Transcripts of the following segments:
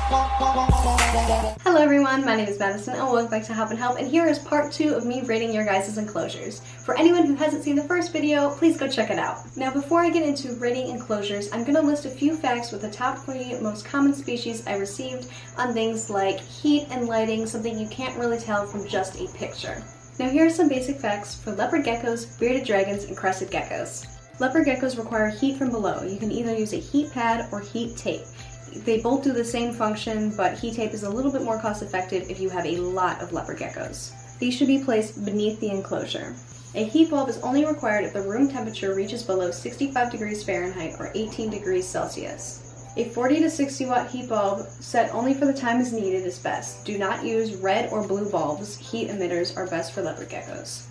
Hello everyone, my name is Madison and welcome back to Hopp'in and here is part 2 of me rating your guys' enclosures. For anyone who hasn't seen the first video, please go check it out. Now before I get into rating enclosures, I'm going to list a few facts with the top 3 most common species I received on things like heat and lighting, something you can't really tell from just a picture. Now here are some basic facts for leopard geckos, bearded dragons, and crested geckos. Leopard geckos require heat from below. You can either use a heat pad or heat tape. They both do the same function, but heat tape is a little bit more cost effective if you have a lot of leopard geckos. These should be placed beneath the enclosure. A heat bulb is only required if the room temperature reaches below 65 degrees Fahrenheit or 18 degrees Celsius. A 40 to 60 watt heat bulb set only for the time is needed is best. Do not use red or blue bulbs. Heat emitters are best for leopard geckos.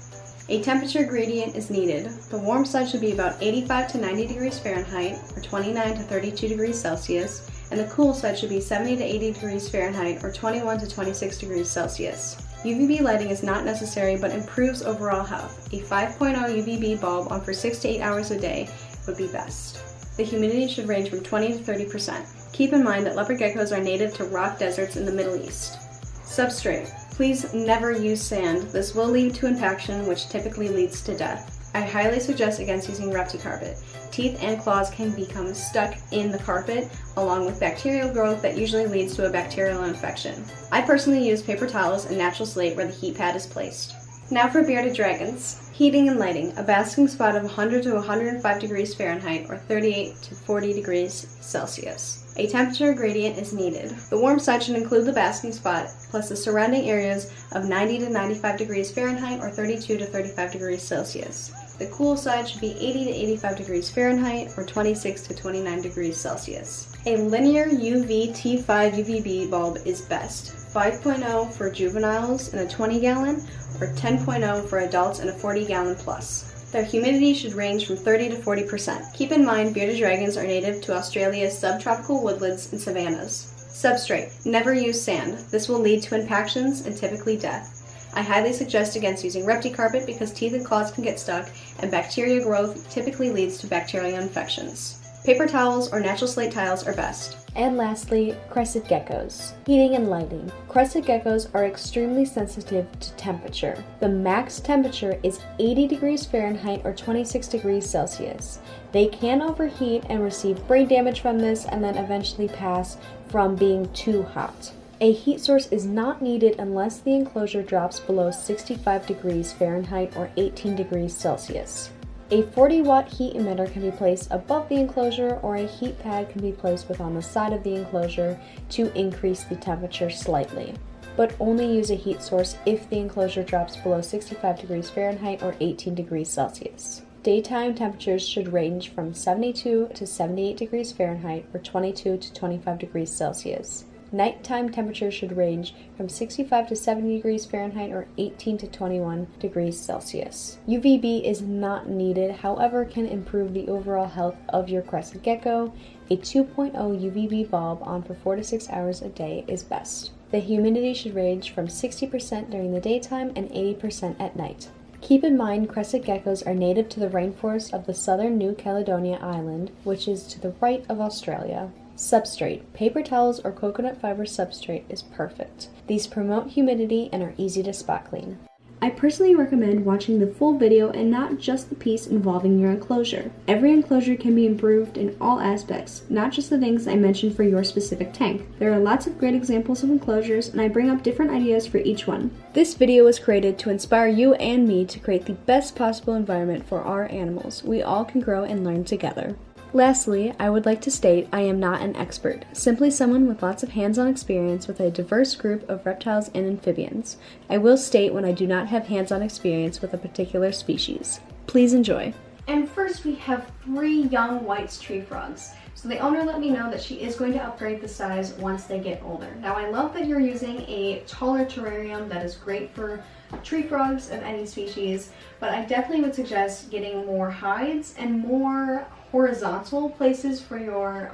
A temperature gradient is needed. The warm side should be about 85 to 90 degrees Fahrenheit or 29 to 32 degrees Celsius, and the cool side should be 70 to 80 degrees Fahrenheit or 21 to 26 degrees Celsius. UVB lighting is not necessary but improves overall health. A 5.0 UVB bulb on for 6 to 8 hours a day would be best. The humidity should range from 20 to 30%. Keep in mind that leopard geckos are native to rock deserts in the Middle East. Substrate. Please never use sand. This will lead to impaction, which typically leads to death. I highly suggest against using carpet. Teeth and claws can become stuck in the carpet, along with bacterial growth that usually leads to a bacterial infection. I personally use paper towels and natural slate where the heat pad is placed. Now for bearded dragons. Heating and lighting. A basking spot of 100 to 105 degrees Fahrenheit or 38 to 40 degrees Celsius. A temperature gradient is needed. The warm side should include the basking spot plus the surrounding areas of 90 to 95 degrees Fahrenheit or 32 to 35 degrees Celsius. The cool side should be 80 to 85 degrees Fahrenheit or 26 to 29 degrees Celsius. A linear UV T5 UVB bulb is best. 5.0 for juveniles in a 20 gallon or 10.0 for adults in a 40 gallon plus. Their humidity should range from 30 to 40%. Keep in mind bearded dragons are native to Australia's subtropical woodlands and savannas. Substrate. Never use sand. This will lead to impactions and typically death. I highly suggest against using carpet because teeth and claws can get stuck and bacteria growth typically leads to bacterial infections. Paper towels or natural slate tiles are best. And lastly, crested geckos. Heating and lighting. Crested geckos are extremely sensitive to temperature. The max temperature is 80 degrees Fahrenheit or 26 degrees Celsius. They can overheat and receive brain damage from this and then eventually pass from being too hot. A heat source is not needed unless the enclosure drops below 65 degrees Fahrenheit or 18 degrees Celsius. A 40 watt heat emitter can be placed above the enclosure or a heat pad can be placed on the side of the enclosure to increase the temperature slightly. But only use a heat source if the enclosure drops below 65 degrees Fahrenheit or 18 degrees Celsius. Daytime temperatures should range from 72 to 78 degrees Fahrenheit or 22 to 25 degrees Celsius. Nighttime temperatures should range from 65 to 70 degrees Fahrenheit or 18 to 21 degrees Celsius. UVB is not needed, however can improve the overall health of your crested gecko. A 2.0 UVB bulb on for 4 to 6 hours a day is best. The humidity should range from 60% during the daytime and 80% at night. Keep in mind crested geckos are native to the rainforest of the southern New Caledonia island, which is to the right of Australia. Substrate. Paper towels or coconut fiber substrate is perfect. These promote humidity and are easy to spot clean. I personally recommend watching the full video and not just the piece involving your enclosure. Every enclosure can be improved in all aspects, not just the things I mentioned for your specific tank. There are lots of great examples of enclosures and I bring up different ideas for each one. This video was created to inspire you and me to create the best possible environment for our animals. We all can grow and learn together. Lastly, I would like to state I am not an expert, simply someone with lots of hands-on experience with a diverse group of reptiles and amphibians. I will state when I do not have hands-on experience with a particular species. Please enjoy. And first we have 3 young white tree frogs. So the owner let me know that she is going to upgrade the size once they get older. Now I love that you're using a taller terrarium that is great for tree frogs of any species, but I definitely would suggest getting more hides and more horizontal places for your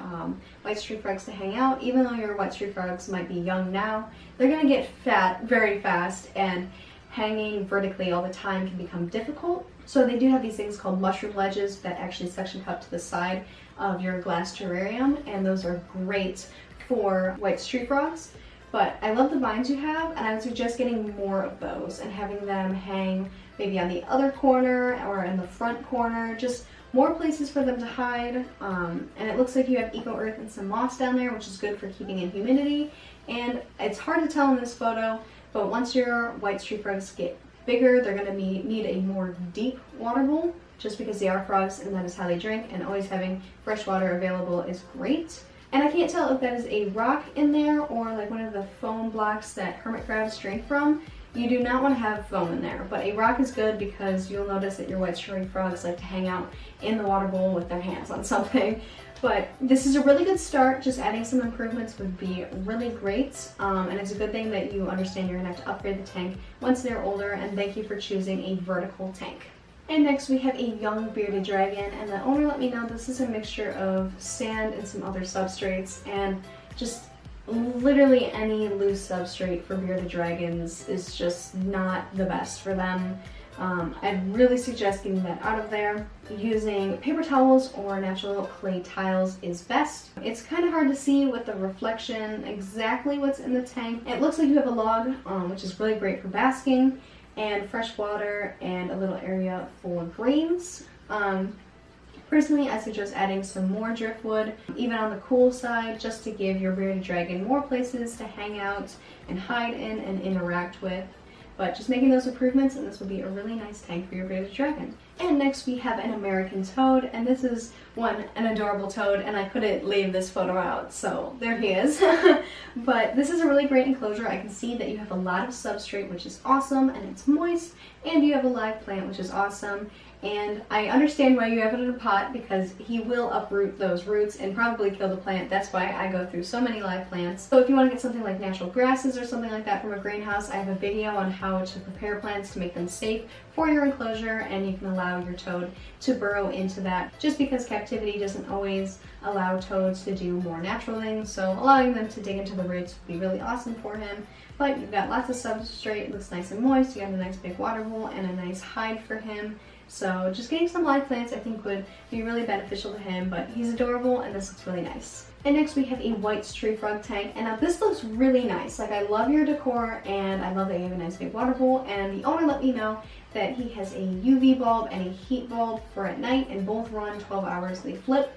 white tree frogs to hang out. Even though your white tree frogs might be young now, they're going to get fat very fast, and hanging vertically all the time can become difficult. So they do have these things called mushroom ledges that actually suction cup to the side of your glass terrarium, and those are great for white street frogs, but I love the vines you have, and I would suggest getting more of those and having them hang maybe on the other corner or in the front corner, just more places for them to hide. And it looks like you have eco earth and some moss down there, which is good for keeping in humidity. And it's hard to tell in this photo, but once your white street frogs get bigger, they're going to need a more deep water bowl, just because they are frogs and that is how they drink, and always having fresh water available is great. And I can't tell if that is a rock in there or like one of the foam blocks that hermit crabs drink from. You do not want to have foam in there, but a rock is good because you'll notice that your white street frogs like to hang out in the water bowl with their hands on something. But this is a really good start. Just adding some improvements would be really great. And it's a good thing that you understand you're gonna have to upgrade the tank once they're older, and thank you for choosing a vertical tank. And next we have a young bearded dragon, and the owner let me know this is a mixture of sand and some other substrates, and just literally any loose substrate for bearded dragons is just not the best for them. I'd really suggest getting that out of there. Using paper towels or natural clay tiles is best. It's kind of hard to see with the reflection exactly what's in the tank. It looks like you have a log, which is really great for basking, and fresh water and a little area for grains. Personally, I suggest adding some more driftwood, even on the cool side, just to give your bearded dragon more places to hang out and hide in and interact with. But just making those improvements, and this will be a really nice tank for your bearded dragon. And next we have an American toad, and this is an adorable toad, and I couldn't leave this photo out, so there he is. But this is a really great enclosure. I can see that you have a lot of substrate, which is awesome, and it's moist, and you have a live plant, which is awesome. And I understand why you have it in a pot, because he will uproot those roots and probably kill the plant. That's why I go through so many live plants. So if you want to get something like natural grasses or something like that from a greenhouse, I have a video on how to prepare plants to make them safe for your enclosure, and you can allow your toad to burrow into that, just because captivity doesn't always allow toads to do more natural things. So allowing them to dig into the roots would be really awesome for him. But you've got lots of substrate, it looks nice and moist, you got a nice big water bowl and a nice hide for him. So just getting some live plants I think would be really beneficial to him, but he's adorable and this looks really nice. And next we have a white street frog tank, and now this looks really nice. Like, I love your decor, and I love that you have a nice big water bowl, and the owner let me know that he has a UV bulb and a heat bulb for at night, and both run 12 hours, they flip.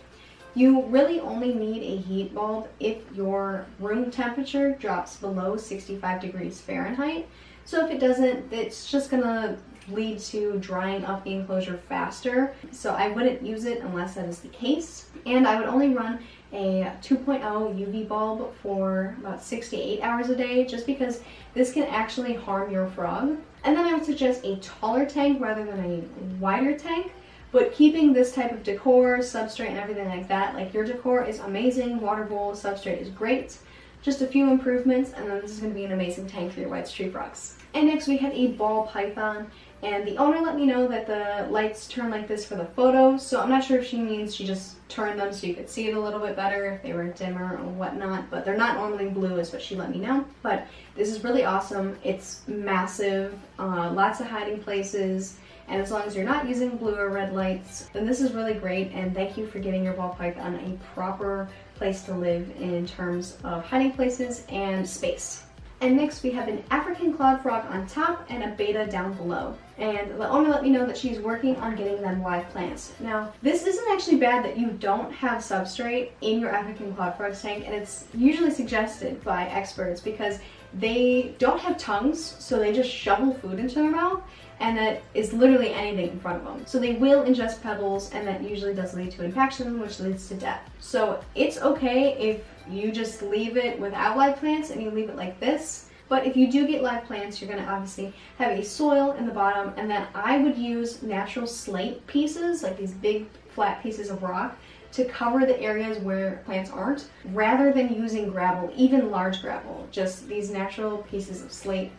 You really only need a heat bulb if your room temperature drops below 65 degrees Fahrenheit. So if it doesn't, it's just gonna lead to drying up the enclosure faster. So I wouldn't use it unless that is the case. And I would only run a 2.0 UV bulb for about 6 to 8 hours a day, just because this can actually harm your frog. And then I would suggest a taller tank rather than a wider tank. But keeping this type of decor, substrate, and everything like that, like your decor is amazing, water bowl, substrate is great. Just a few improvements, and then this is going to be an amazing tank for your white street frogs. And next we have a ball python, and the owner let me know that the lights turn like this for the photo, so I'm not sure if she means she just turned them so you could see it a little bit better if they were dimmer or whatnot, but they're not normally blue is what she let me know. But this is really awesome. It's massive, lots of hiding places. And as long as you're not using blue or red lights, then this is really great, and thank you for giving your ball python a proper place to live in terms of hiding places and space. And next we have an African clawed frog on top and a beta down below. And the owner let me know that she's working on getting them live plants. Now, this isn't actually bad that you don't have substrate in your African clawed frog tank, and it's usually suggested by experts because they don't have tongues, so they just shovel food into their mouth, and that is literally anything in front of them. So they will ingest pebbles, and that usually does lead to infection, which leads to death. So it's okay if you just leave it without live plants and you leave it like this. But if you do get live plants, you're gonna obviously have a soil in the bottom, and then I would use natural slate pieces, like these big flat pieces of rock, to cover the areas where plants aren't, rather than using gravel, even large gravel. Just these natural pieces of slate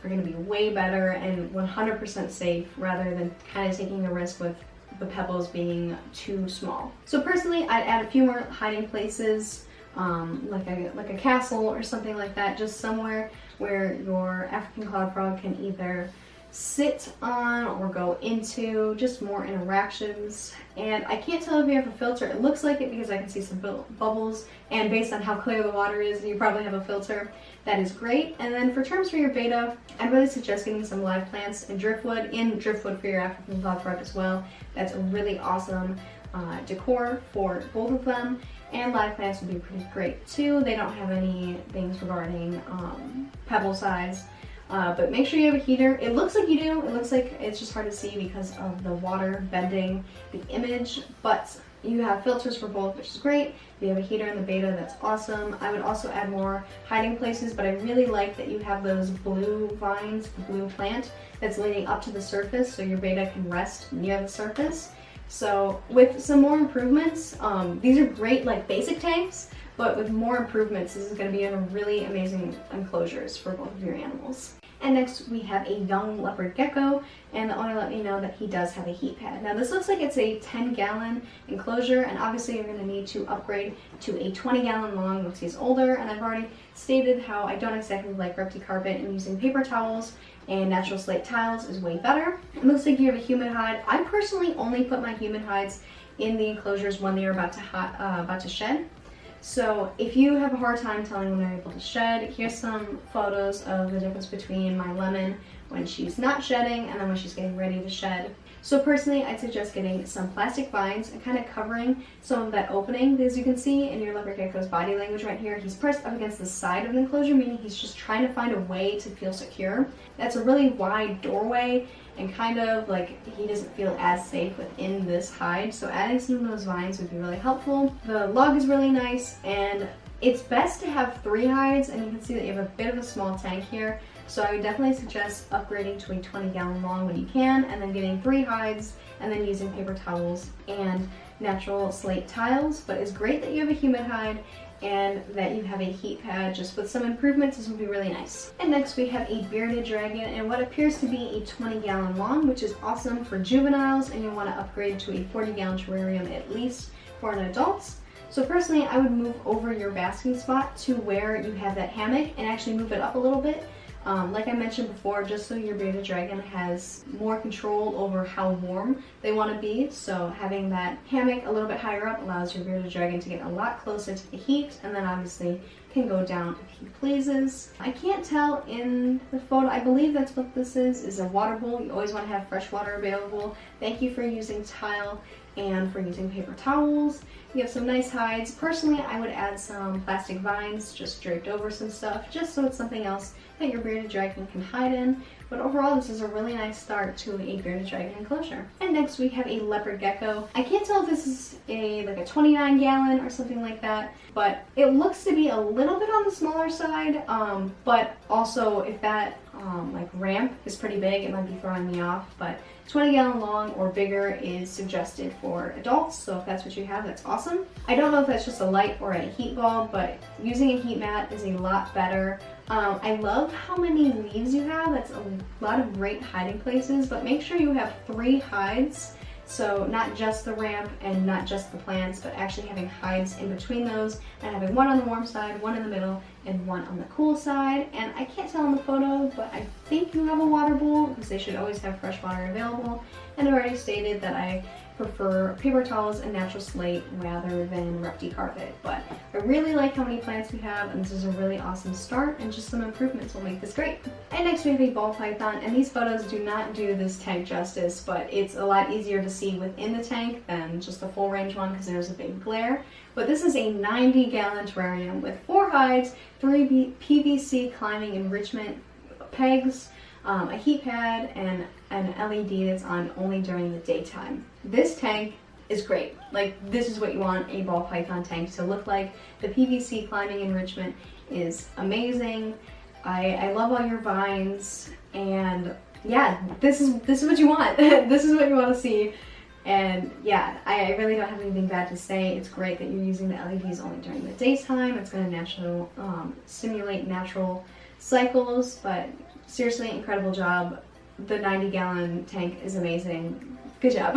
are going to be way better and 100% safe, rather than kind of taking the risk with the pebbles being too small. So personally, I'd add a few more hiding places, like a castle or something like that, just somewhere where your African clawed frog can either sit on or go into, just more interactions. And I can't tell if you have a filter. It looks like it because I can see some bubbles, and based on how clear the water is, you probably have a filter. That is great. And then for terms for your beta, I'd really suggest getting some live plants and driftwood for your African cloudfrog as well. That's a really awesome decor for both of them. And live plants would be pretty great too. They don't have any things regarding pebble size. But make sure you have a heater. It looks like you do. It looks like it's just hard to see because of the water bending the image, but you have filters for both, which is great. You have a heater in the beta, that's awesome. I would also add more hiding places, but I really like that you have those blue vines, the blue plant that's leading up to the surface, so your beta can rest near the surface. So with some more improvements, these are great like basic tanks, but with more improvements, this is going to be a really amazing enclosures for both of your animals. And next we have a young leopard gecko, and the owner let me know that he does have a heat pad. Now this looks like it's a 10-gallon enclosure, and obviously you're going to need to upgrade to a 20-gallon long once he's older. And I've already stated how I don't exactly like Repti carpet, and using paper towels and natural slate tiles is way better. It looks like you have a humid hide. I personally only put my humid hides in the enclosures when they are about to shed. So if you have a hard time telling when they're able to shed, here's some photos of the difference between my lemon when she's not shedding and then when she's getting ready to shed. So personally, I'd suggest getting some plastic vines and kind of covering some of that opening. As you can see in your leopard gecko's body language right here, he's pressed up against the side of the enclosure, meaning he's just trying to find a way to feel secure. That's a really wide doorway, and kind of like he doesn't feel as safe within this hide. So adding some of those vines would be really helpful. The log is really nice, and it's best to have 3 hides, and you can see that you have a bit of a small tank here. So I would definitely suggest upgrading to a 20-gallon long when you can, and then getting 3 hides, and then using paper towels and natural slate tiles. But it's great that you have a humid hide and that you have a heat pad. Just with some improvements, this would be really nice. And next we have a bearded dragon, and what appears to be a 20-gallon long, which is awesome for juveniles, and you'll want to upgrade to a 40-gallon terrarium at least for an adult. So personally, I would move over your basking spot to where you have that hammock and actually move it up a little bit. Like I mentioned before, just so your bearded dragon has more control over how warm they want to be. So having that hammock a little bit higher up allows your bearded dragon to get a lot closer to the heat, and then obviously can go down if he pleases. I can't tell in the photo. I believe that's what this is a water bowl. You always want to have fresh water available. Thank you for using tile and for using paper towels. You have some nice hides. Personally, I would add some plastic vines just draped over some stuff, just so it's something else that your bearded dragon can hide in. But overall, this is a really nice start to a bearded dragon enclosure. And next we have a leopard gecko. I can't tell if this is like a 29-gallon or something like that, but it looks to be a little bit on the smaller side. But also, if that like ramp is pretty big, it might be throwing me off. But 20-gallon long or bigger is suggested for adults, so if that's what you have, that's awesome. I don't know if that's just a light or a heat bulb, but using a heat mat is a lot better. I love how many leaves you have. That's a lot of great hiding places, but make sure you have 3 hides. So not just the ramp and not just the plants, but actually having hides in between those, and having 1 on the warm side, 1 in the middle, and 1 on the cool side. And I can't tell in the photo, but I think you have a water bowl because they should always have fresh water available. And I've already stated that I prefer paper towels and natural slate rather than Repti carpet. But I really like how many plants we have, and this is a really awesome start, and just some improvements will make this great. And next we have a ball python, and these photos do not do this tank justice, but it's a lot easier to see within the tank than just the full range one because there's a big glare. But this is a 90-gallon terrarium with 4 hides, 3 PVC climbing enrichment pegs, a heat pad, and an LED that's on only during the daytime. This tank is great. Like, this is what you want a ball python tank to look like. The PVC climbing enrichment is amazing. I love all your vines, and yeah, this is what you want. This is what you want to see. And yeah, I really don't have anything bad to say. It's great that you're using the LEDs only during the daytime. It's going to stimulate natural cycles, but seriously, incredible job. The 90-gallon tank is amazing. Good job.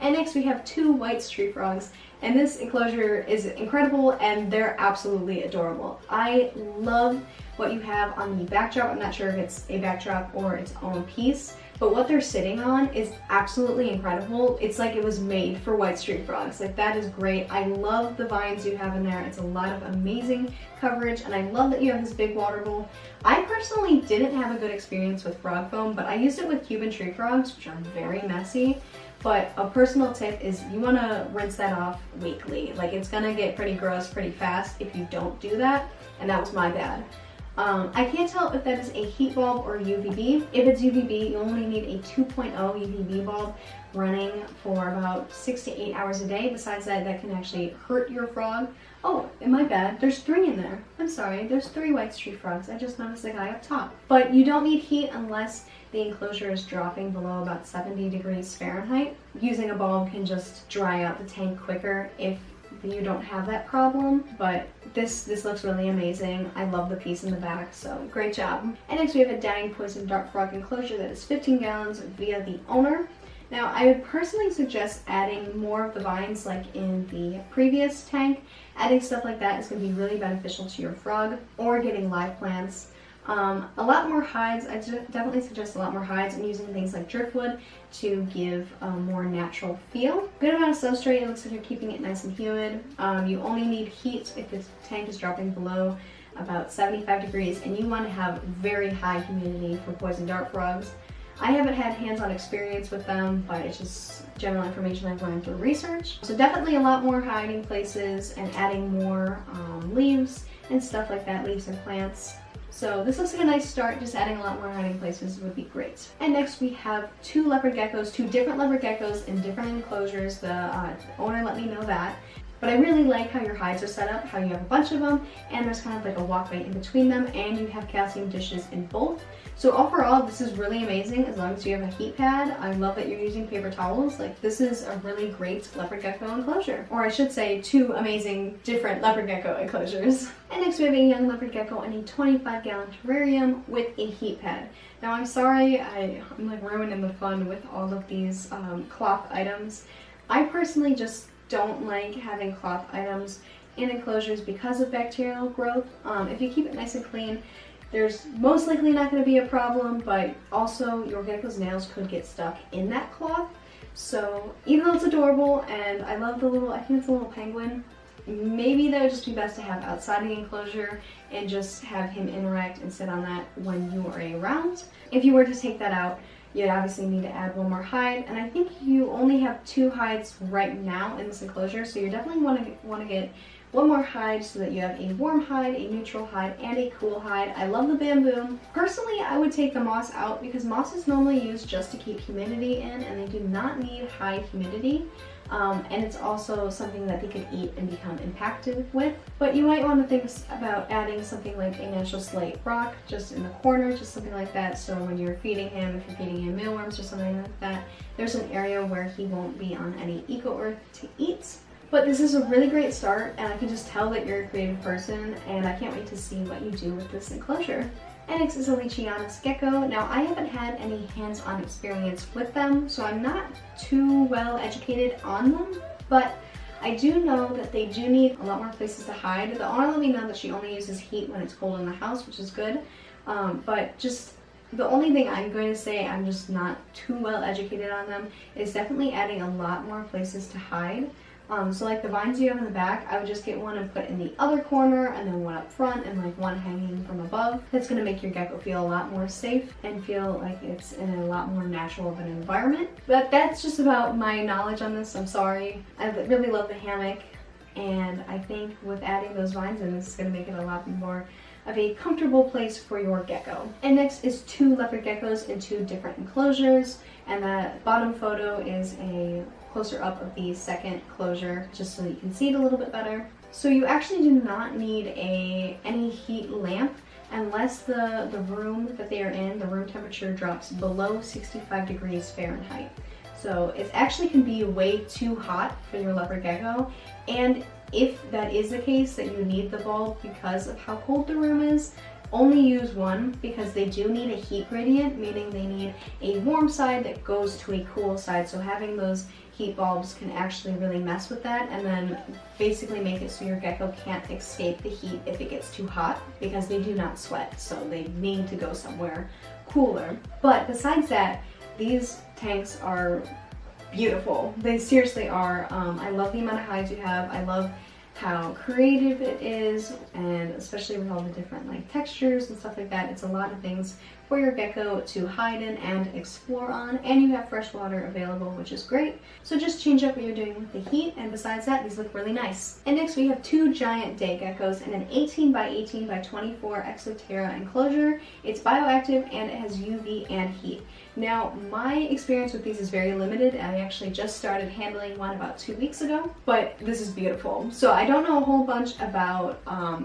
And next we have 2 white street frogs, and this enclosure is incredible, and they're absolutely adorable. I love what you have on the backdrop. I'm not sure if it's a backdrop or its own piece, but what they're sitting on is absolutely incredible. It's like it was made for white street frogs. Like, that is great. I love the vines you have in there. It's a lot of amazing coverage, and I love that you have this big water bowl. I personally didn't have a good experience with frog foam, but I used it with Cuban tree frogs, which are very messy. But a personal tip is you want to rinse that off weekly. Like, it's gonna get pretty gross pretty fast if you don't do that, and that was my bad. I can't tell if that is a heat bulb or UVB. If it's UVB, you only need a 2.0 UVB bulb running for about 6 to 8 hours a day. Besides that, that can actually hurt your frog. Oh, and my bad, there's 3 in there. I'm sorry, there's 3 white street frogs. I just noticed the guy up top. But you don't need heat unless the enclosure is dropping below about 70 degrees Fahrenheit. Using a bulb can just dry out the tank quicker if you don't have that problem, but this looks really amazing. I love the piece in the back, so great job. And next we have a dying poison dart frog enclosure that is 15 gallons via the owner. Now, I would personally suggest adding more of the vines like in the previous tank. Adding stuff like that is going to be really beneficial to your frog, or getting live plants. A lot more hides. I definitely suggest a lot more hides, and using things like driftwood to give a more natural feel. Good amount of substrate. It looks like you're keeping it nice and humid. You only need heat if the tank is dropping below about 75 degrees, and you want to have very high humidity for poison dart frogs. I haven't had hands-on experience with them, but it's just general information I've learned through research. So definitely a lot more hiding places, and adding more leaves and stuff like that, leaves and plants. So this looks like a nice start. Just adding a lot more hiding places would be great. And next we have 2 leopard geckos, 2 different leopard geckos in different enclosures. The owner let me know that. But I really like how your hides are set up, how you have a bunch of them, and there's kind of like a walkway in between them, and you have calcium dishes in both. So overall, this is really amazing as long as you have a heat pad. I love that you're using paper towels. Like, this is a really great leopard gecko enclosure. Or I should say 2 amazing different leopard gecko enclosures. And next we have a young leopard gecko in a 25-gallon terrarium with a heat pad. Now, I'm sorry, I'm like ruining the fun with all of these cloth items. I personally just don't like having cloth items in enclosures because of bacterial growth. If you keep it nice and clean, there's most likely not going to be a problem, but also your gecko's nails could get stuck in that cloth. So even though it's adorable and I love the little, I think it's a little penguin, maybe that would just be best to have outside the enclosure and just have him interact and sit on that when you are around. If you were to take that out, you'd obviously need to add 1 more hide, and I think you only have 2 hides right now in this enclosure, so you definitely want to get 1 more hide so that you have a warm hide, a neutral hide, and a cool hide. I love the bamboo. Personally, I would take the moss out because moss is normally used just to keep humidity in, and they do not need high humidity. And it's also something that they could eat and become impacted with. But you might want to think about adding something like a natural slate rock just in the corner, just something like that, so when you're feeding him, if you're feeding him mealworms or something like that, there's an area where he won't be on any eco-earth to eat. But this is a really great start, and I can just tell that you're a creative person, and I can't wait to see what you do with this enclosure. And next is a Leachianus gecko. Now, I haven't had any hands-on experience with them, so I'm not too well educated on them, but I do know that they do need a lot more places to hide. The owner let me know that she only uses heat when it's cold in the house, which is good, but just the only thing I'm going to say I'm just not too well educated on them is definitely adding a lot more places to hide. So like the vines you have in the back, I would just get 1 and put in the other corner, and then 1 up front, and like 1 hanging from above. That's going to make your gecko feel a lot more safe and feel like it's in a lot more natural of an environment. But that's just about my knowledge on this. I'm sorry. I really love the hammock, and I think with adding those vines in, this is going to make it a lot more of a comfortable place for your gecko. And next is 2 leopard geckos in 2 different enclosures, and the bottom photo is a closer up of the second closure, just so you can see it a little bit better. So you actually do not need any heat lamp unless the room that they are in, the room temperature drops below 65 degrees Fahrenheit. So it actually can be way too hot for your leopard gecko, and if that is the case that you need the bulb because of how cold the room is, only use 1 because they do need a heat gradient, meaning they need a warm side that goes to a cool side. So having those heat bulbs can actually really mess with that, and then basically make it so your gecko can't escape the heat if it gets too hot, because they do not sweat, so they need to go somewhere cooler. But besides that, these tanks are beautiful. They seriously are. I love the amount of hides you have. I love how creative it is, and especially with all the different like textures and stuff like that. It's a lot of things for your gecko to hide in and explore on, and you have fresh water available, which is great. So just change up what you're doing with the heat, and besides that, these look really nice. And next we have two giant day geckos in an 18 by 18 by 24 Exoterra enclosure. It's bioactive and it has UV and heat. Now, my experience with these is very limited. I actually just started handling one about 2 weeks ago, but this is beautiful. So I don't know a whole bunch about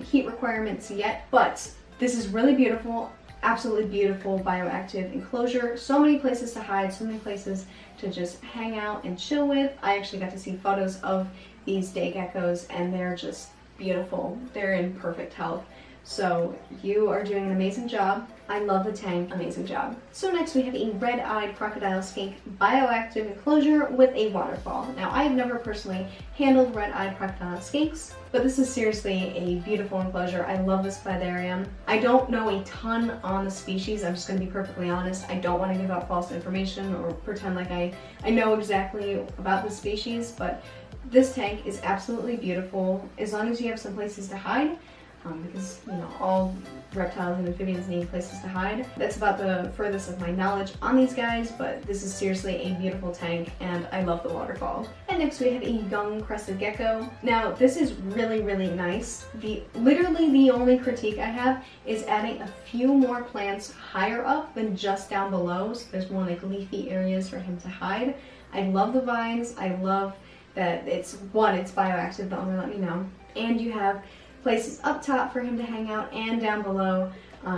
heat requirements yet, but this is really beautiful. Absolutely beautiful bioactive enclosure. So many places to hide, so many places to just hang out and chill with. I actually got to see photos of these day geckos and they're just beautiful. They're in perfect health. So you are doing an amazing job. I love the tank, amazing job. So next we have a red-eyed crocodile skink bioactive enclosure with a waterfall. Now I have never personally handled red-eyed crocodile skinks, but this is seriously a beautiful enclosure. I love this vivarium. I don't know a ton on the species, I'm just gonna be perfectly honest. I don't wanna give out false information or pretend like I know exactly about the species, but this tank is absolutely beautiful as long as you have some places to hide. Because, you know, all reptiles and amphibians need places to hide. That's about the furthest of my knowledge on these guys, but this is seriously a beautiful tank, and I love the waterfall. And next we have a young crested gecko. Now, this is really, really nice. Literally the only critique I have is adding a few more plants higher up than just down below, so there's more like leafy areas for him to hide. I love the vines. I love that it's bioactive, the owner let me know, and you have places up top for him to hang out and down below.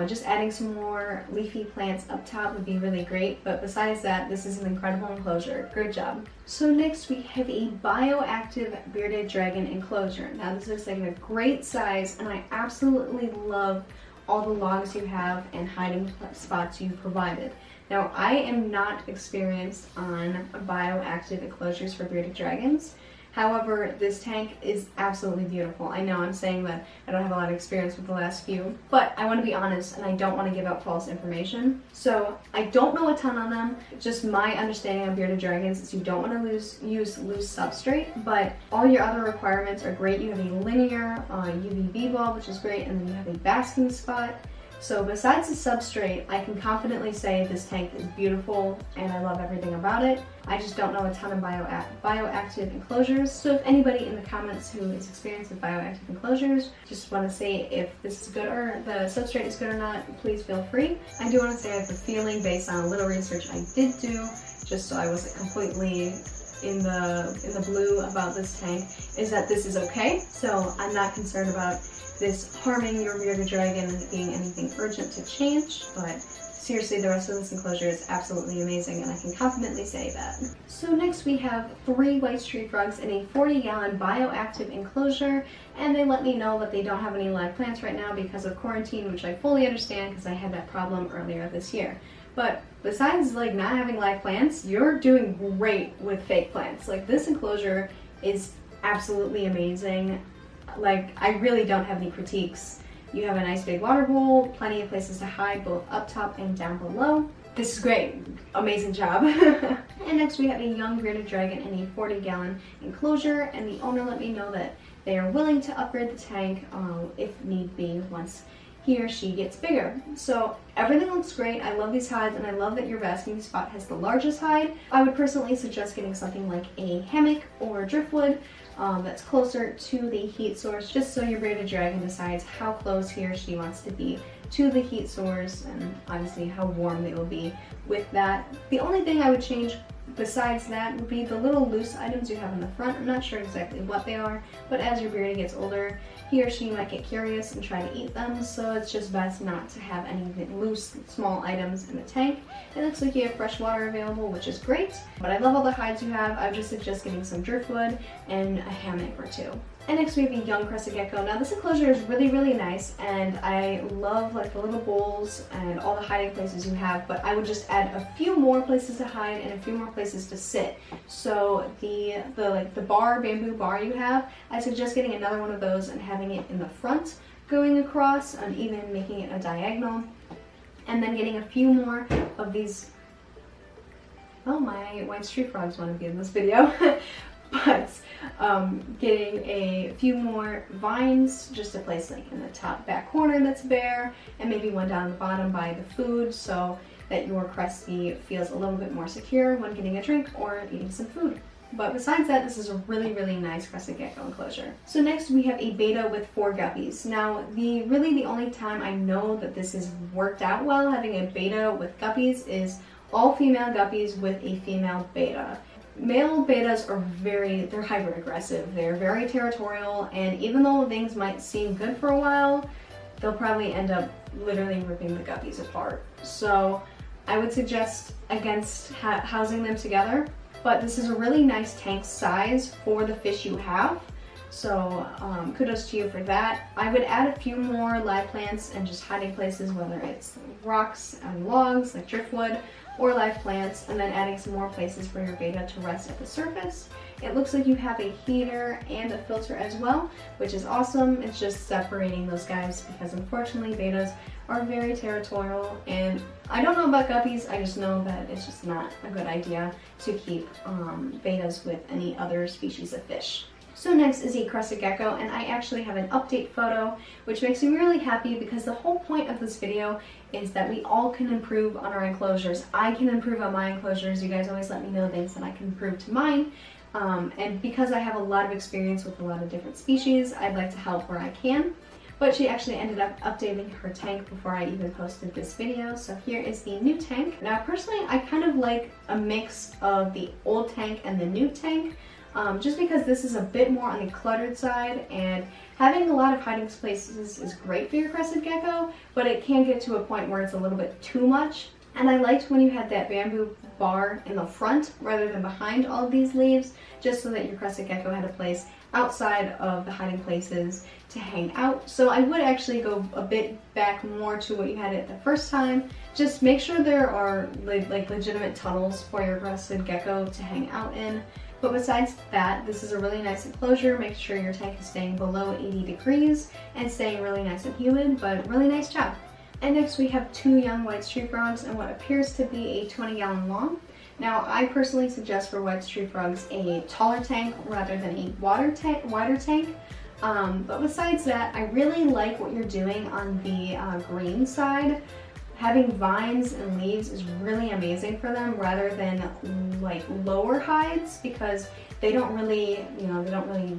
Just adding some more leafy plants up top would be really great, but besides that, this is an incredible enclosure. Great job. So next we have a bioactive bearded dragon enclosure. Now this is like a great size, and I absolutely love all the logs you have and hiding spots you provided. Now I am not experienced on bioactive enclosures for bearded dragons. However, this tank is absolutely beautiful. I know I'm saying that I don't have a lot of experience with the last few, but I want to be honest and I don't want to give out false information. So I don't know a ton on them. Just my understanding of bearded dragons is you don't want to use loose substrate, but all your other requirements are great. You have a linear UVB bulb, which is great, and then you have a basking spot. So besides the substrate, I can confidently say this tank is beautiful and I love everything about it. I just don't know a ton of bioactive enclosures. So if anybody in the comments who is experienced with bioactive enclosures just want to say if this is good or the substrate is good or not, please feel free. I do want to say I have a feeling based on a little research I did do, just so I wasn't completely in the blue about this tank, is that this is okay. So I'm not concerned about this harming your bearded dragon and it being anything urgent to change, but seriously, the rest of this enclosure is absolutely amazing, and I can confidently say that. So next we have 3 white street frogs in a 40-gallon bioactive enclosure, and they let me know that they don't have any live plants right now because of quarantine, which I fully understand because I had that problem earlier this year. But besides like not having live plants, you're doing great with fake plants. Like this enclosure is absolutely amazing. Like I really don't have any critiques. You have a nice big water bowl, plenty of places to hide both up top and down below. This is great. Amazing job. And next we have a young bearded dragon in a 40-gallon enclosure, and the owner let me know that they are willing to upgrade the tank if need be once he or she gets bigger. So everything looks great. I love these hides, and I love that your basking spot has the largest hide. I would personally suggest getting something like a hammock or driftwood that's closer to the heat source, just so your bearded dragon decides how close he or she wants to be to the heat source, and obviously how warm they will be with that. The only thing I would change besides that would be the little loose items you have in the front. I'm not sure exactly what they are, but as your bearded gets older, he or she might get curious and try to eat them, so it's just best not to have any loose, small items in the tank. It looks like you have fresh water available, which is great, but I love all the hides you have. I would just suggest getting some driftwood and a hammock or two. And next we have a young crested gecko. Now this enclosure is really, really nice, and I love like the little bowls and all the hiding places you have, but I would just add a few more places to hide and a few more places to sit. So the bamboo bar you have, I suggest getting another one of those and having it in the front going across, and even making it a diagonal, and then getting a few more of these well, my white street frogs want to be in this video. But getting a few more vines just to place like in the top back corner that's bare, and maybe one down the bottom by the food, so that your Crusty feels a little bit more secure when getting a drink or eating some food. But besides that, this is a really, really nice crested gecko enclosure. So next we have a beta with 4 guppies. Now, the only time I know that this has worked out well, having a beta with guppies, is all female guppies with a female beta. Male betas are they're hyper aggressive. They're very territorial, and even though things might seem good for a while, they'll probably end up literally ripping the guppies apart. So I would suggest against housing them together. But this is a really nice tank size for the fish you have, so kudos to you for that. I would add a few more live plants and just hiding places, whether it's rocks and logs like driftwood or live plants, and then adding some more places for your beta to rest at the surface. It looks like you have a heater and a filter as well, which is awesome. It's just separating those guys because unfortunately betas are very territorial, and I don't know about guppies, I just know that it's just not a good idea to keep betas with any other species of fish. So next is a crested gecko, and I actually have an update photo, which makes me really happy because the whole point of this video is that we all can improve on our enclosures. I can improve on my enclosures. You guys always let me know things that I can improve to mine. And because I have a lot of experience with a lot of different species, I'd like to help where I can. But she actually ended up updating her tank before I even posted this video. So here is the new tank. Now personally, I kind of like a mix of the old tank and the new tank, just because this is a bit more on the cluttered side, and having a lot of hiding places is great for your crested gecko, but it can get to a point where it's a little bit too much. And I liked when you had that bamboo bar in the front rather than behind all of these leaves, just so that your crested gecko had a place outside of the hiding places to hang out. So I would actually go a bit back more to what you had it the first time. Just make sure there are like legitimate tunnels for your crested gecko to hang out in. But besides that, this is a really nice enclosure. Make sure your tank is staying below 80 degrees and staying really nice and humid, but really nice job. And next we have 2 young white street frogs and what appears to be a 20-gallon long. Now, I personally suggest for white street frogs a taller tank rather than a wider tank. But besides that, I really like what you're doing on the green side. Having vines and leaves is really amazing for them rather than like lower hides, because they don't really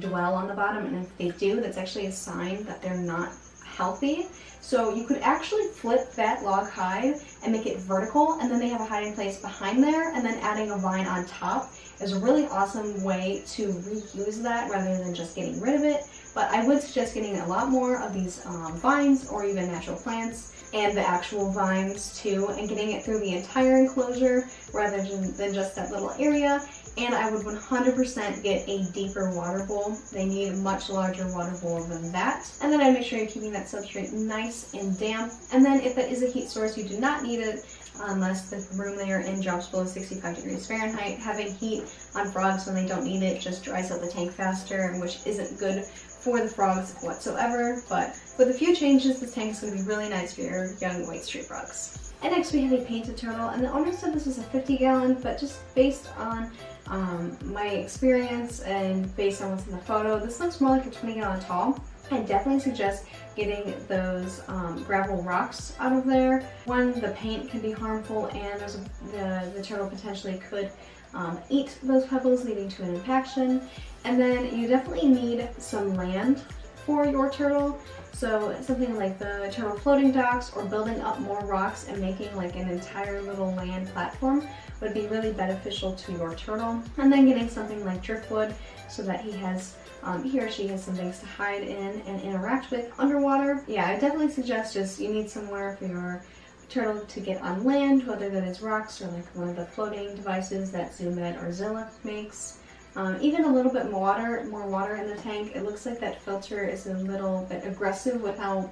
dwell on the bottom, and if they do, that's actually a sign that they're not healthy. So you could actually flip that log hide and make it vertical, and then they have a hiding place behind there, and then adding a vine on top is a really awesome way to reuse that rather than just getting rid of it. But I would suggest getting a lot more of these vines or even natural plants and the actual vines too, and getting it through the entire enclosure rather than just that little area. And I would 100% get a deeper water bowl. They need a much larger water bowl than that. And then I'd make sure you're keeping that substrate nice and damp. And then if that is a heat source, you do not need it unless the room they are in drops below 65 degrees Fahrenheit. Having heat on frogs when they don't need it just dries out the tank faster, which isn't good for the frogs whatsoever. But with a few changes, this tank is going to be really nice for your young white street frogs. And next we have a painted turtle, and the owner said this was a 50-gallon, but just based on my experience and based on what's in the photo, this looks more like a 20-gallon tall. I definitely suggest getting those gravel rocks out of there. One, the paint can be harmful, and the turtle potentially could eat those pebbles, leading to an impaction. And then you definitely need some land for your turtle. So something like the turtle floating docks or building up more rocks and making like an entire little land platform would be really beneficial to your turtle. And then getting something like driftwood so that he or she has some things to hide in and interact with underwater. Yeah, I definitely suggest you need somewhere for your turtle to get on land, whether that is rocks or like one of the floating devices that ZooMed or Zilla makes. Even a little bit more water in the tank. It looks like that filter is a little bit aggressive with how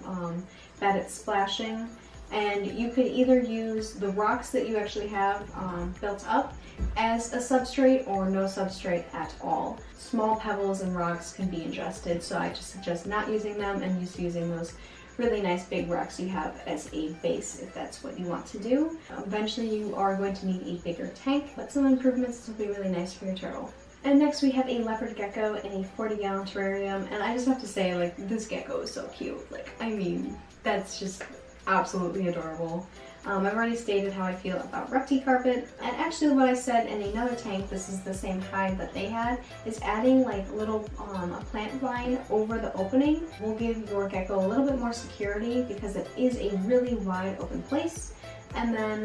bad it's splashing. And you could either use the rocks that you actually have built up as a substrate or no substrate at all. Small pebbles and rocks can be ingested, so I just suggest not using them and just using those really nice big rocks you have as a base if that's what you want to do. Eventually you are going to need a bigger tank, but some improvements will be really nice for your turtle. And next we have a leopard gecko in a 40-gallon terrarium, and I just have to say, like, this gecko is so cute. Like, I mean, that's just absolutely adorable. I've already stated how I feel about repti carpet, and actually what I said in another tank, this is the same hide that they had, is adding like little a plant vine over the opening will give your gecko a little bit more security because it is a really wide open place. And then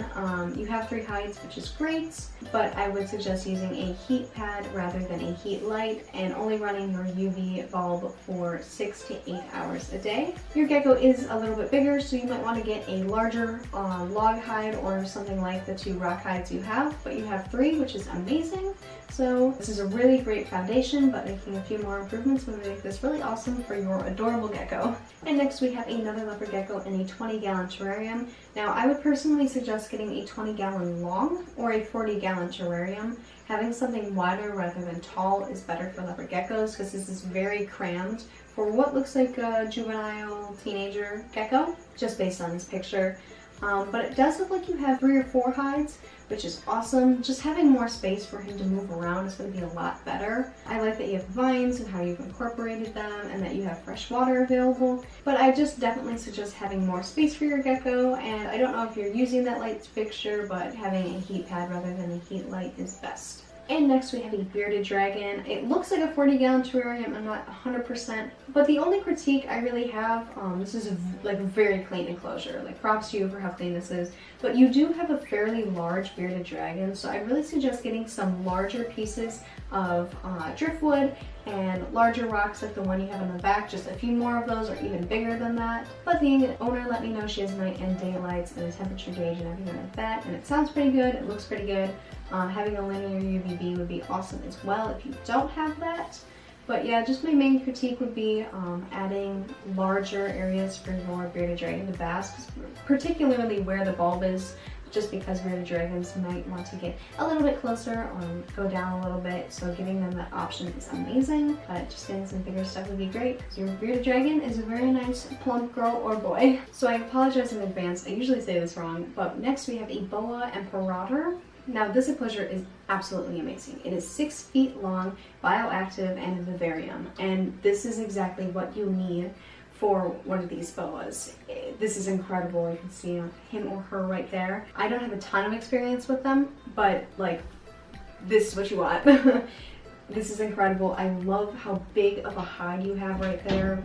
you have 3 hides, which is great, but I would suggest using a heat pad rather than a heat light and only running your UV bulb for 6 to 8 hours a day. Your gecko is a little bit bigger, so you might want to get a larger log hide or something like the 2 rock hides you have, but you have 3, which is amazing. So this is a really great foundation, but making a few more improvements would make this really awesome for your adorable gecko. And next we have another leopard gecko in a 20-gallon terrarium. Now I would personally suggest getting a 20-gallon long or a 40-gallon terrarium. Having something wider rather than tall is better for leopard geckos because this is very crammed for what looks like a juvenile teenager gecko, just based on this picture. But it does look like you have 3 or 4 hides, which is awesome. Just having more space for him to move around is going to be a lot better. I like that you have vines and how you've incorporated them and that you have fresh water available. But I just definitely suggest having more space for your gecko, and I don't know if you're using that light fixture, but having a heat pad rather than a heat light is best. And next we have a bearded dragon. It looks like a 40-gallon terrarium, I'm not 100%, but the only critique I really have, this is a very clean enclosure, like props to you for how clean this is, but you do have a fairly large bearded dragon, so I really suggest getting some larger pieces of driftwood and larger rocks like the one you have in the back, just a few more of those or even bigger than that. But the owner let me know she has night and day lights and a temperature gauge and everything like that, and it sounds pretty good, it looks pretty good. Having a linear UVB would be awesome as well if you don't have that. But yeah, just my main critique would be adding larger areas for your bearded dragon to bask, particularly where the bulb is, just because bearded dragons might want to get a little bit closer or go down a little bit, so giving them that option is amazing, but just getting some bigger stuff would be great because your bearded dragon is a very nice plump girl or boy. So I apologize in advance, I usually say this wrong, but next we have a boa imperator. Now this enclosure is absolutely amazing. It is 6 feet long, bioactive, and a vivarium, and this is exactly what you need for one of these boas. This is incredible. You can see him or her right there. I don't have a ton of experience with them, but like, this is what you want. This is incredible. I love how big of a hide you have right there.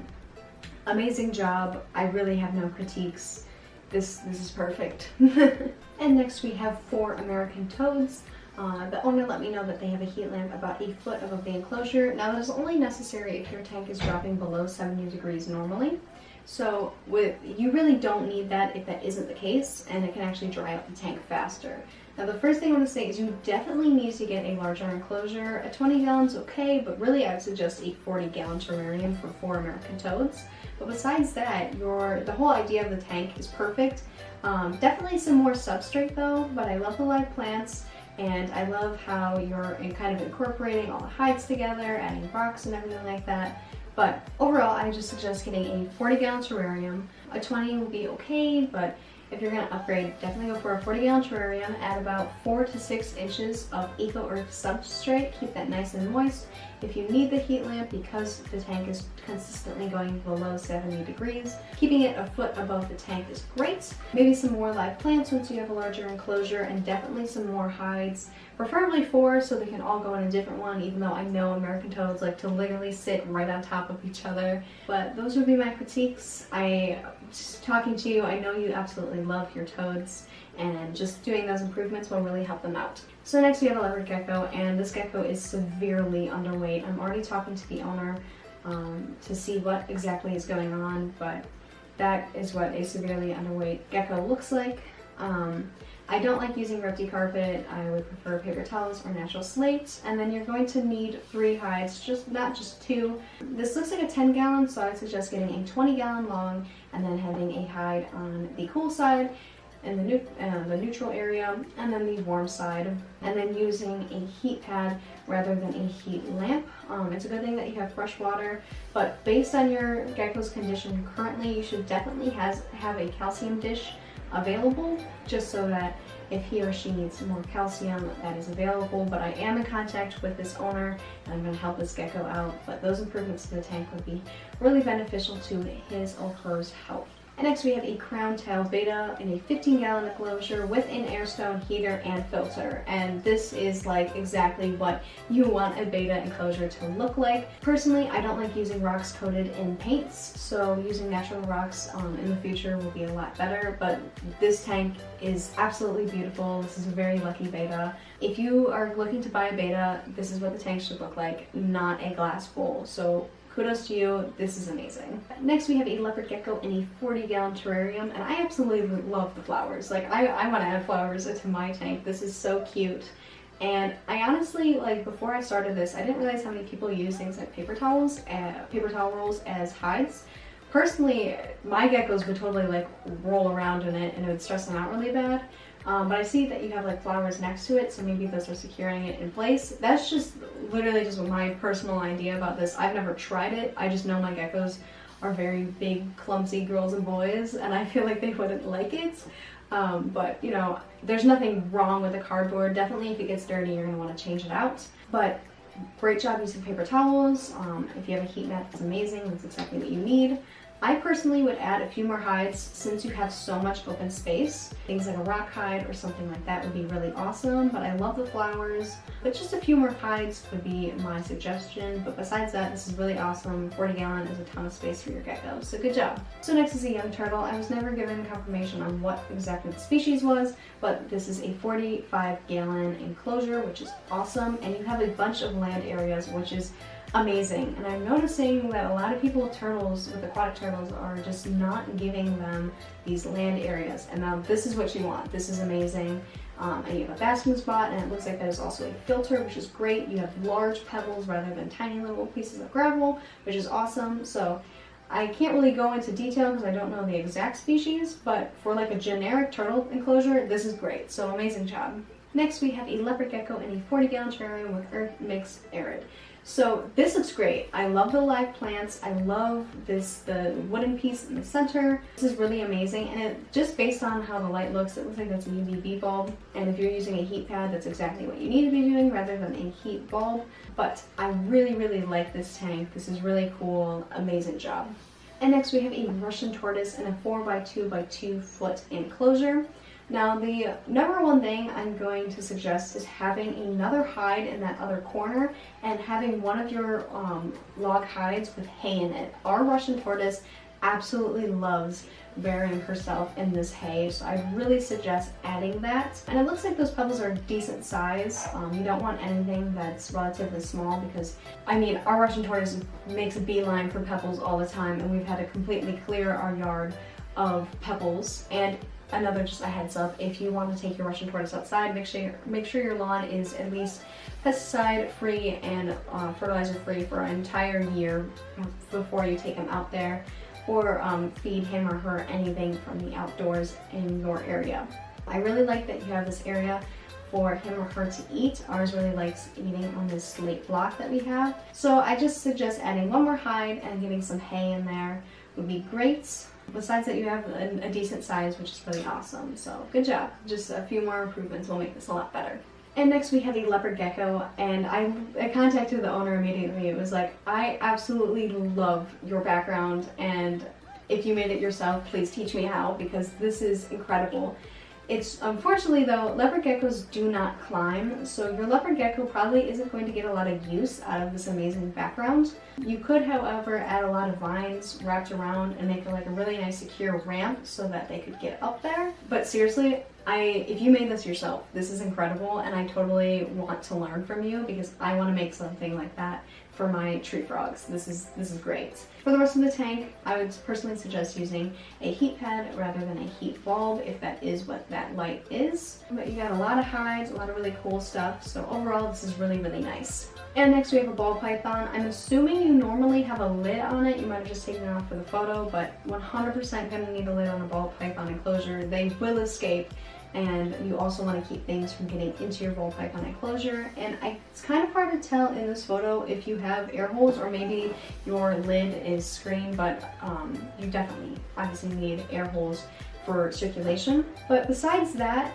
Amazing job. I really have no critiques. This is perfect. And next we have 4 American toads. The owner let me know that they have a heat lamp about 1 foot above the enclosure. Now that is only necessary if your tank is dropping below 70 degrees normally. So you really don't need that if that isn't the case, and it can actually dry out the tank faster. Now the first thing I want to say is you definitely need to get a larger enclosure. A 20 gallon's okay, but really I would suggest a 40-gallon terrarium for 4 American toads. But besides that, the whole idea of the tank is perfect. Definitely some more substrate though, but I love the live plants, and I love how you're kind of incorporating all the hides together, adding rocks and everything like that. But overall, I just suggest getting a 40-gallon terrarium. A 20 will be okay, but if you're going to upgrade, definitely go for a 40-gallon terrarium. Add about 4 to 6 inches of eco-earth substrate. Keep that nice and moist. If you need the heat lamp because the tank is consistently going below 70 degrees, keeping it 1 foot above the tank is great. Maybe some more live plants once you have a larger enclosure, and definitely some more hides. Preferably 4 so they can all go in a different one, even though I know American toads like to literally sit right on top of each other. But those would be my critiques. Just talking to you, I know you absolutely love your toads, and just doing those improvements will really help them out. So next we have a leopard gecko, and this gecko is severely underweight. I'm already talking to the owner to see what exactly is going on, but that is what a severely underweight gecko looks like. I don't like using repti carpet. I would prefer paper towels or natural slate, and then you're going to need 3 hides, not just 2. This looks like a 10-gallon, so I would suggest getting a 20-gallon long and then having a hide on the cool side. in the neutral area, and then the warm side, and then using a heat pad rather than a heat lamp. It's a good thing that you have fresh water, but based on your gecko's condition currently, you should definitely have a calcium dish available, just so that if he or she needs more calcium, that is available. But I am in contact with this owner and I'm going to help this gecko out, but those improvements to the tank would be really beneficial to his or hers health. And next we have a crown tail beta in a 15-gallon enclosure with an airstone heater and filter. And this is like exactly what you want a beta enclosure to look like. Personally, I don't like using rocks coated in paints, so using natural rocks in the future will be a lot better. But this tank is absolutely beautiful. This is a very lucky beta. If you are looking to buy a beta, this is what the tank should look like, not a glass bowl. So kudos to you, this is amazing. Next we have a leopard gecko in a 40-gallon terrarium, and I absolutely love the flowers. Like, I want to add flowers into my tank. This is so cute. And I honestly, like, before I started this, I didn't realize how many people use things like paper towel rolls as hides. Personally, my geckos would totally like roll around in it and it would stress them out really bad. But I see that you have like flowers next to it, so maybe those are securing it in place. That's just literally just my personal idea about this. I've never tried it. I just know my geckos are very big, clumsy girls and boys, and I feel like they wouldn't like it. But you know, there's nothing wrong with the cardboard. Definitely if it gets dirty, you're gonna want to change it out. But great job using paper towels. If you have a heat mat, that's amazing. That's exactly what you need. I personally would add a few more hides since you have so much open space. Things like a rock hide or something like that would be really awesome, but I love the flowers. But just a few more hides would be my suggestion. But besides that, this is really awesome. 40-gallon is a ton of space for your gecko, so good job. So next is a young turtle. I was never given confirmation on what exactly the species was, but this is a 45-gallon enclosure, which is awesome. And you have a bunch of land areas, which is amazing. And I'm noticing that a lot of people with turtles, with aquatic turtles, are just not giving them these land areas. And now this is what you want. This is amazing. And you have a basking spot, and it looks like there's also a filter, which is great. You have large pebbles rather than tiny little pieces of gravel, which is awesome. So I can't really go into detail because I don't know the exact species, but for like a generic turtle enclosure, this is great. So amazing job. Next we have a leopard gecko in a 40-gallon terrarium with earth mixed arid. So this looks great. I love the live plants. I love the wooden piece in the center. This is really amazing, and it just based on how the light looks, it looks like that's an UVB bulb. And if you're using a heat pad, that's exactly what you need to be doing rather than a heat bulb. But I really, really like this tank. This is really cool. Amazing job. And next we have a Russian tortoise in a 4x2x2 foot enclosure. Now the number one thing I'm going to suggest is having another hide in that other corner and having one of your log hides with hay in it. Our Russian tortoise absolutely loves burying herself in this hay, so I really suggest adding that. And it looks like those pebbles are decent size. You don't want anything that's relatively small because, I mean, our Russian tortoise makes a beeline for pebbles all the time, and we've had to completely clear our yard of pebbles. And another just a heads up, if you want to take your Russian tortoise outside, make sure your lawn is at least pesticide free and fertilizer free for an entire year before you take him out there, or feed him or her anything from the outdoors in your area. I really like that you have this area for him or her to eat. Ours really likes eating on this slate block that we have. So I just suggest adding one more hide and getting some hay in there would be great. Besides that, you have a decent size, which is really awesome. So good job. Just a few more improvements will make this a lot better. And next we have a leopard gecko, and I contacted the owner immediately. It was like, I absolutely love your background, and if you made it yourself, please teach me how, because this is incredible. It's unfortunately though, leopard geckos do not climb, so your leopard gecko probably isn't going to get a lot of use out of this amazing background. You could, however, add a lot of vines wrapped around and make like a really nice secure ramp so that they could get up there. But seriously, if you made this yourself, this is incredible, and I totally want to learn from you because I want to make something like that for my tree frogs. This is great. For the rest of the tank, I would personally suggest using a heat pad rather than a heat bulb if that is what that light is. But you got a lot of hides, a lot of really cool stuff, so overall this is really, really nice. And next we have a ball python. I'm assuming you normally have a lid on it. You might have just taken it off for the photo, but 100% gonna need a lid on a ball python enclosure. They will escape. And you also want to keep things from getting into your ball python enclosure. And it's kind of hard to tell in this photo if you have air holes or maybe your lid is screened, but you definitely obviously need air holes for circulation. But besides that,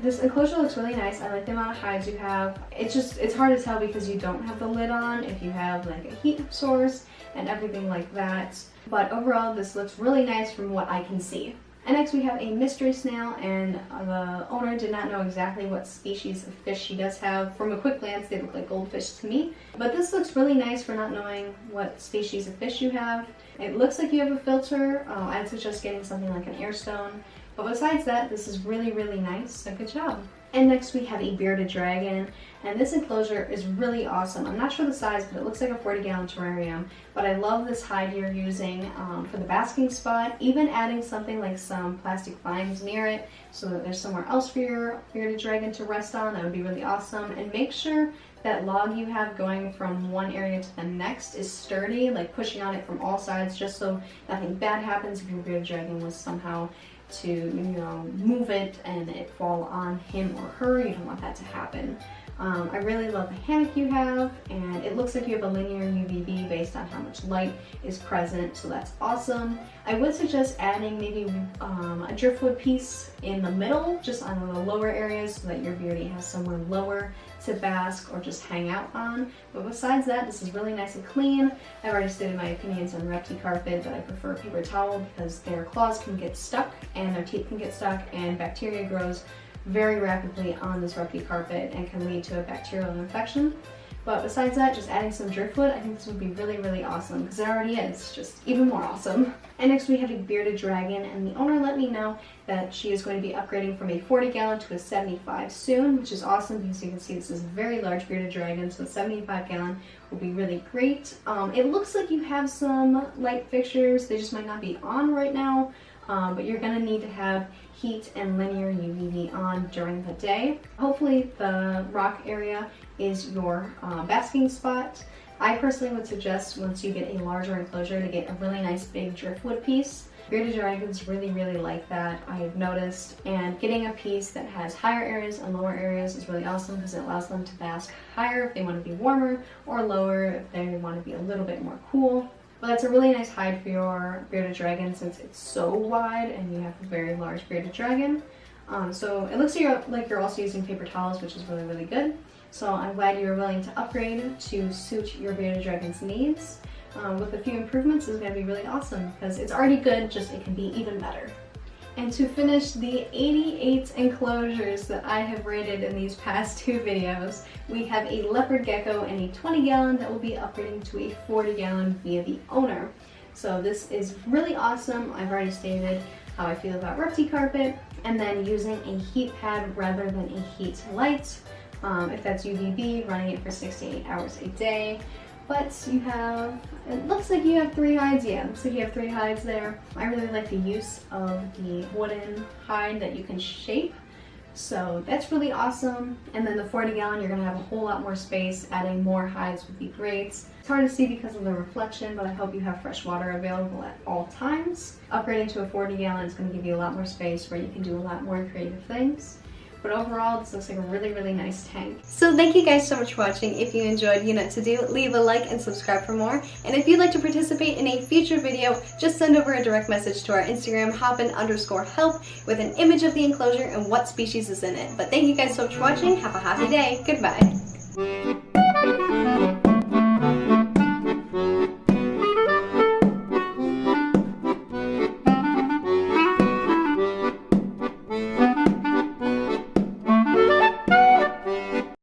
this enclosure looks really nice. I like the amount of hides you have. It's hard to tell because you don't have the lid on, if you have like a heat source and everything like that. But overall, this looks really nice from what I can see. And next we have a mystery snail, and the owner did not know exactly what species of fish she does have. From a quick glance, they look like goldfish to me. But this looks really nice for not knowing what species of fish you have. It looks like you have a filter. I'd suggest getting something like an air stone. But besides that, this is really, really nice, so good job. And next we have a bearded dragon, and this enclosure is really awesome. I'm not sure the size, but it looks like a 40-gallon terrarium. But I love this hide you're using for the basking spot, even adding something like some plastic vines near it so that there's somewhere else for your bearded dragon to rest on. That would be really awesome. And make sure that log you have going from one area to the next is sturdy, like pushing on it from all sides, just so nothing bad happens if your bearded dragon was somehow to move it and it fall on him or her. You don't want that to happen. I really love the hammock you have, and it looks like you have a linear UVB based on how much light is present, so that's awesome. I would suggest adding maybe a driftwood piece in the middle, just on the lower areas, so that your beardie has somewhere lower to bask or just hang out on. But besides that, this is really nice and clean. I've already stated my opinions on repti carpet, that I prefer paper towel because their claws can get stuck and their teeth can get stuck, and bacteria grows very rapidly on this repti carpet and can lead to a bacterial infection. But besides that, just adding some driftwood, I think this would be really, really awesome, because it already is, just even more awesome. And next we have a bearded dragon, and the owner let me know that she is going to be upgrading from a 40-gallon to a 75 soon, which is awesome because you can see this is a very large bearded dragon, so a 75-gallon will be really great. It looks like you have some light fixtures, they just might not be on right now. But you're going to need to have heat and linear UVB on during the day. Hopefully the rock area is your basking spot. I personally would suggest, once you get a larger enclosure, to get a really nice big driftwood piece. Bearded dragons really, really like that, I've noticed. And getting a piece that has higher areas and lower areas is really awesome because it allows them to bask higher if they want to be warmer, or lower if they want to be a little bit more cool. But that's a really nice hide for your bearded dragon since it's so wide and you have a very large bearded dragon. So it looks like you're also using paper towels, which is really, really good. So I'm glad you were willing to upgrade to suit your bearded dragon's needs. With a few improvements, it's going to be really awesome because it's already good, just it can be even better. And to finish the 88 enclosures that I have rated in these past two videos, we have a leopard gecko and a 20-gallon that will be upgrading to a 40-gallon via the owner. So this is really awesome. I've already stated how I feel about repti carpet, and then using a heat pad rather than a heat light. If that's UVB, running it for 6 to 8 hours a day. But you have, it looks like you have 3 hides, yeah, it looks like you have 3 hides there. I really like the use of the wooden hide that you can shape, so that's really awesome. And then the 40-gallon, you're going to have a whole lot more space. Adding more hides would be great. It's hard to see because of the reflection, but I hope you have fresh water available at all times. Upgrading to a 40-gallon is going to give you a lot more space where you can do a lot more creative things. But overall, this looks like a really, really nice tank. So thank you guys so much for watching. If you enjoyed, you know what to do. Leave a like and subscribe for more. And if you'd like to participate in a future video, just send over a direct message to our Instagram, Hopp'in_help, with an image of the enclosure and what species is in it. But thank you guys so much for watching. Have a happy day. Goodbye.